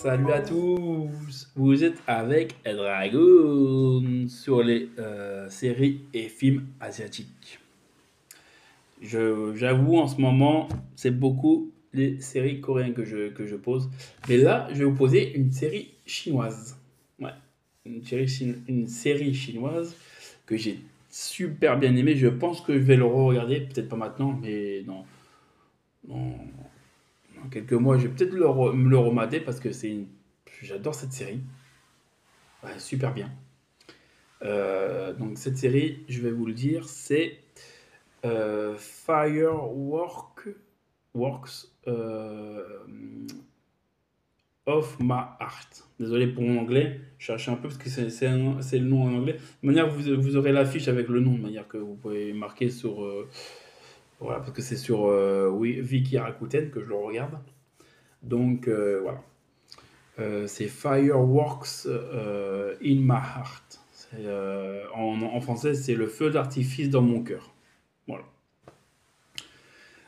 Salut à tous, vous êtes avec Dragoon sur les séries et films asiatiques. J'avoue, en ce moment, c'est beaucoup les séries coréennes que je pose. Mais là, je vais vous poser une série chinoise. Ouais, une série chinoise que j'ai super bien aimée. Je pense que je vais le re-regarder, peut-être pas maintenant, mais dans, dans quelques mois, je vais peut-être me le remater parce que j'adore cette série. Ouais, super bien. Donc cette série, je vais vous le dire, c'est Fireworks of My Heart. Désolé pour mon anglais, je cherchais un peu parce que c'est le nom en anglais. De manière, vous aurez l'affiche avec le nom, de manière que vous pouvez marquer sur... voilà, parce que c'est sur oui, Viki Rakuten que je le regarde. Donc voilà. C'est Fireworks in My Heart. En français, c'est le feu d'artifice dans mon cœur. Voilà.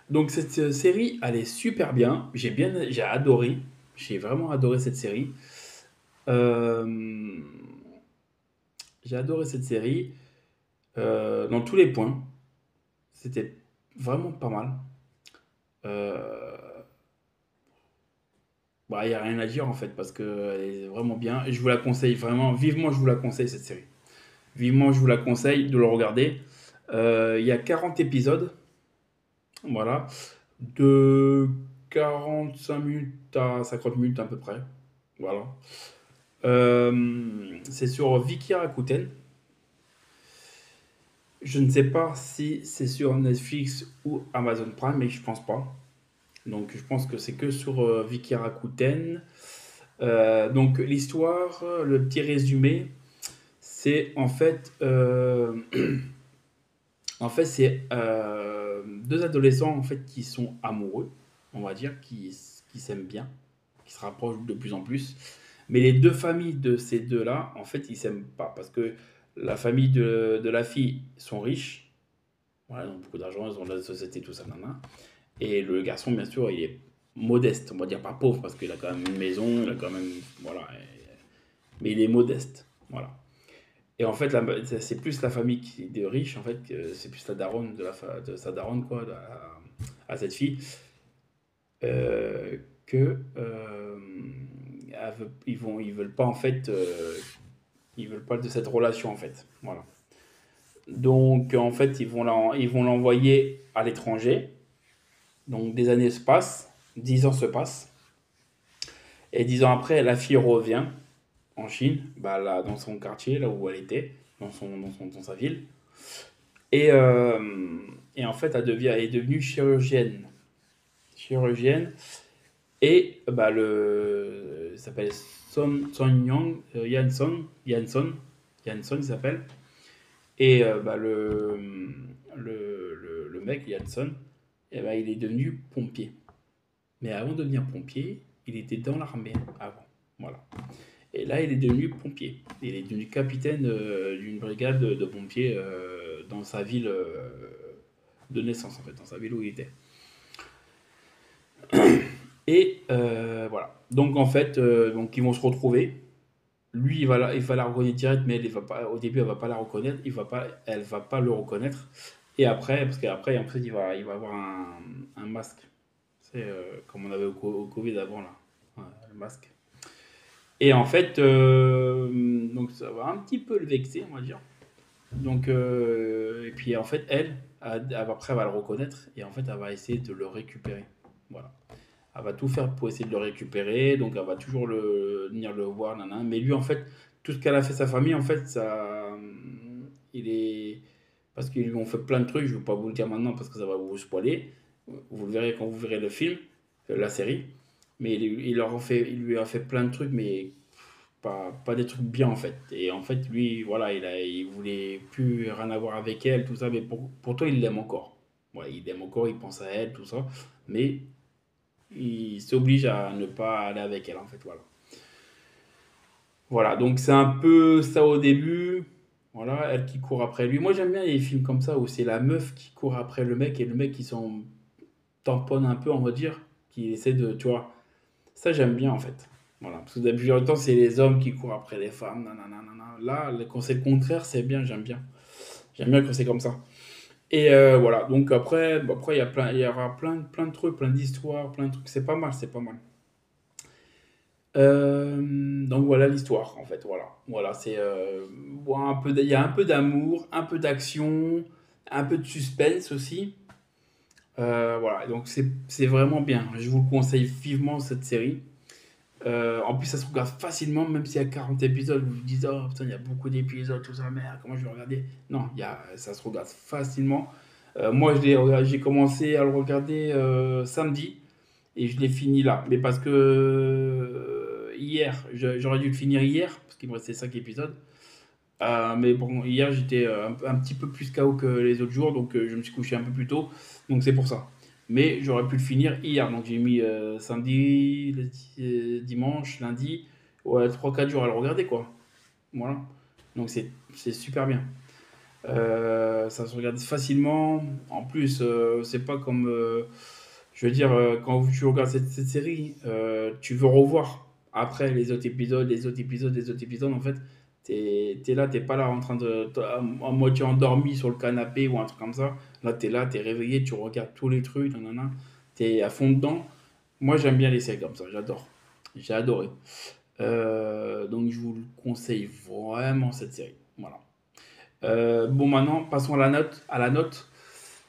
Donc cette série, elle est super bien. J'ai adoré. J'ai vraiment adoré cette série. Euh, j'ai adoré cette série dans tous les points. C'était vraiment pas mal. Euh, Bah, il n'y a rien à dire en fait parce qu'elle est vraiment bien. Et je vous la conseille vraiment, vivement, je vous la conseille cette série. Vivement, je vous la conseille de le regarder. Il y a 40 épisodes, voilà, de 45 minutes à 50 minutes à peu près. Voilà. C'est sur Viki Rakuten. Je ne sais pas si c'est sur Netflix ou Amazon Prime, mais je pense pas. Donc je pense que c'est que sur Viki Rakuten. Donc l'histoire, le petit résumé, c'est en fait, c'est deux adolescents en fait qui sont amoureux, on va dire, qui s'aiment bien, qui se rapprochent de plus en plus. Mais les deux familles de ces deux-là, en fait, ils s'aiment pas parce que la famille de la fille sont riches, voilà, ils ont beaucoup d'argent, ils ont de la société, tout ça, nanana. Et le garçon, bien sûr, il est modeste, on va dire pas pauvre parce qu'il a quand même une maison, il a quand même, voilà, mais il est modeste, voilà. Et en fait, c'est plus la famille de riches, en fait, c'est plus la daronne de sa daronne, quoi, à cette fille, que ils veulent pas, en fait, ils veulent pas de cette relation, en fait. Voilà. Donc, en fait, ils vont l'envoyer à l'étranger. Donc, des années se passent, 10 ans se passent. Et 10 ans après, la fille revient en Chine, bah, là, dans son quartier, là où elle était, dans sa ville. Et, euh, et en fait, elle est devenue chirurgienne. Chirurgienne. Et bah, il s'appelle Son Young, Yanson, il s'appelle. Et bah, le mec, Yanson, eh ben, il est devenu pompier. Mais avant de devenir pompier, il était dans l'armée avant. Voilà. Et là, il est devenu pompier. Il est devenu capitaine d'une brigade de pompiers dans sa ville de naissance, en fait, dans sa ville où il était. Et voilà. Donc, en fait, donc, ils vont se retrouver. Lui, il va la reconnaître direct, mais va pas, au début, elle va pas la reconnaître. Elle va pas le reconnaître. Et après, parce qu'après, en fait, il va avoir un masque. C'est comme on avait au Covid avant, là. Ouais, le masque. Et en fait, donc ça va un petit peu le vexer, on va dire. Donc, et puis en fait, après, elle va le reconnaître et en fait, elle va essayer de le récupérer. Voilà. Elle va tout faire pour essayer de le récupérer, donc elle va toujours venir le voir, nanana. Mais lui, en fait, tout ce qu'elle a fait sa famille, en fait, il est. Parce qu'ils lui ont fait plein de trucs, je ne vais pas vous le dire maintenant parce que ça va vous spoiler. Vous le verrez quand vous verrez le film, la série. Mais il lui a fait plein de trucs, mais pas des trucs bien en fait. Et en fait, lui, voilà, il voulait plus rien avoir avec elle, tout ça, mais pourtant il l'aime encore. Ouais, il l'aime encore, il pense à elle, tout ça, mais il s'oblige à ne pas aller avec elle en fait, voilà. Voilà, donc c'est un peu ça au début. Voilà, elle qui court après lui. Moi j'aime bien les films comme ça où c'est la meuf qui court après le mec et le mec qui tamponne un peu, on va dire, qui essaie de, tu vois. Ça j'aime bien en fait. Voilà, parce que depuis longtemps, c'est les hommes qui courent après les femmes. Nanana, nanana. Là, quand c'est le contraire, c'est bien, j'aime bien. J'aime bien quand c'est comme ça. Et voilà, donc après, bon, après il y aura plein de trucs, plein d'histoires, plein de trucs. C'est pas mal, c'est pas mal. Donc voilà l'histoire, en fait. Voilà, voilà, c'est bon, il y a un peu d'amour, un peu d'action, un peu de suspense aussi. Voilà, donc c'est vraiment bien. Je vous le conseille vivement cette série. En plus, ça se regarde facilement, même s'il y a 40 épisodes. Vous vous dites, oh putain, il y a beaucoup d'épisodes, tout ça, merde, comment je vais regarder? Non, ça se regarde facilement. Moi, j'ai commencé à le regarder samedi et je l'ai fini là. Mais parce que hier, j'aurais dû le finir hier, parce qu'il me restait 5 épisodes. Mais bon, hier, j'étais un petit peu plus KO que les autres jours, donc je me suis couché un peu plus tôt. Donc c'est pour ça. Mais j'aurais pu le finir hier. Donc j'ai mis samedi, dimanche, lundi, ouais, 3 4 jours à le regarder, quoi. Voilà. Donc c'est super bien. Ça se regarde facilement. En plus, c'est pas comme. Je veux dire, quand tu regardes cette série, tu veux revoir après les autres épisodes, les autres épisodes, les autres épisodes. En fait, t'es là, t'es pas là en train à moitié endormi sur le canapé ou un truc comme ça. Là, t'es là, t'es réveillé, tu regardes tous les trucs, nanana. T'es à fond dedans. Moi, j'aime bien les séries comme ça, j'adore. J'ai adoré. Donc, je vous le conseille vraiment cette série. Voilà. Bon, maintenant, passons à la note.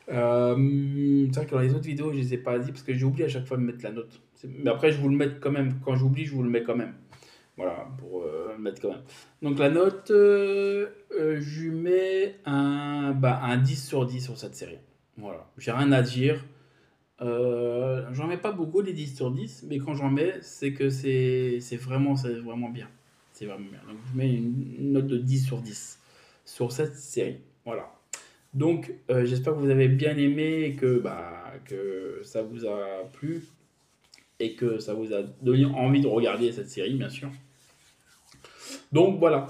C'est vrai que dans les autres vidéos, je les ai pas dit parce que j'oublie à chaque fois de mettre la note. Mais après, je vous le mets quand même. Quand j'oublie, je vous le mets quand même. Voilà, pour le mettre quand même. Donc la note, je lui mets un 10 sur 10 sur cette série. Voilà, j'ai rien à dire. J'en mets pas beaucoup les 10 sur 10, mais quand j'en mets, c'est que c'est vraiment bien. C'est vraiment bien. Donc je mets une note de 10 sur 10 sur cette série. Voilà. Donc j'espère que vous avez bien aimé et que ça vous a plu et que ça vous a donné envie de regarder cette série, bien sûr. Donc voilà.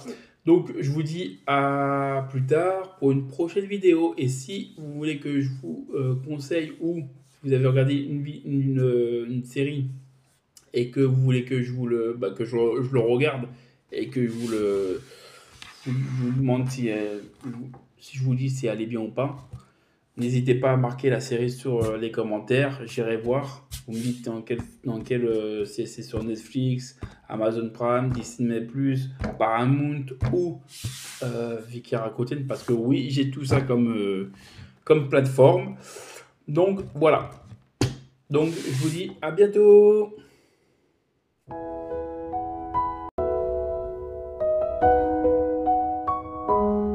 Donc je vous dis à plus tard pour une prochaine vidéo. Et si vous voulez que je vous conseille ou vous avez regardé une série et que vous voulez que je le regarde et que je vous demande si je vous dis si elle est bien ou pas, n'hésitez pas à marquer la série sur les commentaires, j'irai voir. Vous me dites dans quel c'est sur Netflix, Amazon Prime, Disney+, Paramount ou Viki Rakuten, parce que oui, j'ai tout ça comme plateforme. Donc voilà. Donc je vous dis à bientôt.